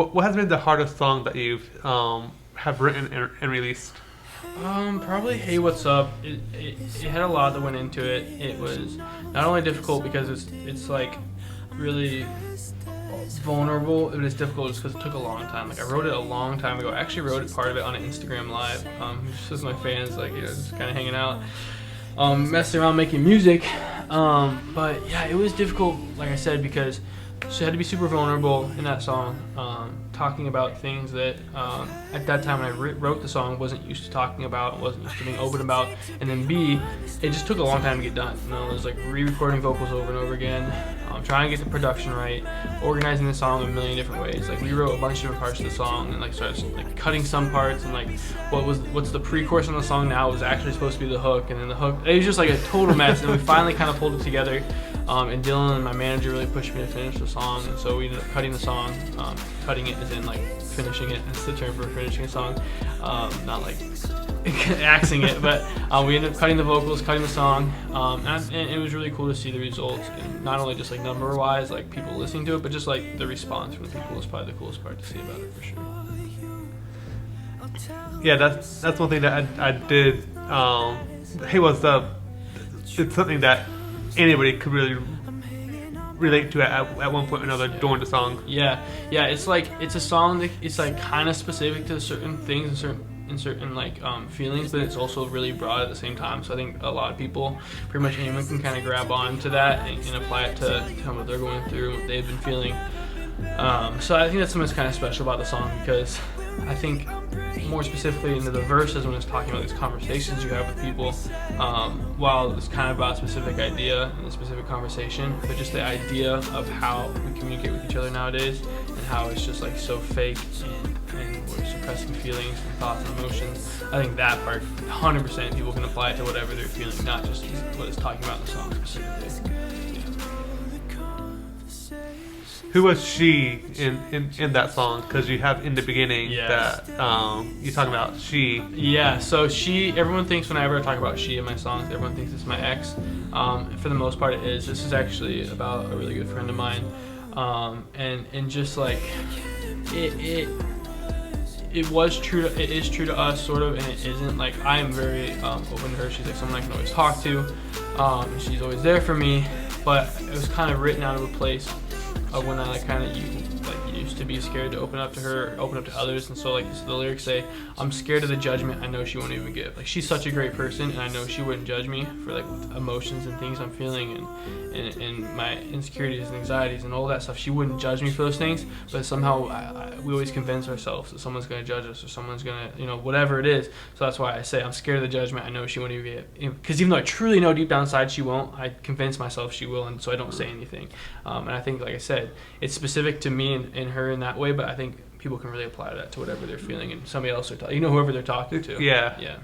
what has been the hardest song that you've have written and released? Probably Hey What's Up. It had a lot that went into it. It was not only difficult because it's like really vulnerable, it was difficult just because it took a long time. Like I wrote it a long time ago. I actually wrote it, part of it, on an Instagram live. Just with my fans, like, you know, just kind of hanging out, messing around, making music. But yeah, it was difficult, like I said, because she had to be super vulnerable in that song, talking about things that at that time when I wrote the song wasn't used to talking about, wasn't used to being open about. And then B, it just took a long time to get done. You know, it was like re-recording vocals over and over again, trying to get the production right, organizing the song in a million different ways. Like we wrote a bunch of different parts of the song and like started like cutting some parts, and like what's the pre-chorus on the song now was actually supposed to be the hook, and then the hook, it was just like a total mess. And we finally kind of pulled it together. And Dylan and my manager really pushed me to finish the song, and so we ended up cutting the song. Cutting it as in like finishing it. That's the term for finishing a song, not like axing it. But we ended up cutting the vocals, cutting the song, and it was really cool to see the results. And not only just like number-wise, like people listening to it, but just like the response from the people was probably the coolest part to see about it for sure. Yeah, that's one thing that I did. Hey What's Up? It's something that anybody could really relate to at one point or another during the song. Yeah, it's like it's a song that it's like kind of specific to certain things and certain like feelings, but it's also really broad at the same time. So I think a lot of people, pretty much anyone, can kind of grab on to that and apply it to kind of what they're going through and what they've been feeling. So I think that's something that's kind of special about the song, because I think more specifically into the verses when it's talking about these conversations you have with people, while it's kind of about a specific idea and a specific conversation, but just the idea of how we communicate with each other nowadays and how it's just like so fake and we're suppressing feelings and thoughts and emotions. I think that part 100% people can apply it to whatever they're feeling, not just what it's talking about in the song specifically. Who was she in that song? Because you have in the beginning that you talk about she. Yeah, so she, everyone thinks whenever I talk about she in my songs, everyone thinks it's my ex. For the most part it is. This is actually about a really good friend of mine. And just like, it was true, it is true to us sort of, and it isn't. Like I am very open to her. She's like someone I can always talk to. And she's always there for me, but it was kind of written out of a place of when I like kind of used to be scared to open up to her, open up to others. And so like the lyrics say, I'm scared of the judgment I know she won't even give. Like she's such a great person, and I know she wouldn't judge me for like emotions and things I'm feeling and my insecurities and anxieties and all that stuff. She wouldn't judge me for those things, but somehow we always convince ourselves that someone's going to judge us or someone's going to, you know, whatever it is. So that's why I say I'm scared of the judgment I know she won't even give. Because even though I truly know deep down inside she won't, I convince myself she will, and so I don't say anything. And I think, like I said, it's specific to me and her in that way, but I think people can really apply that to whatever they're feeling and somebody else whoever they're talking to. Yeah. Yeah.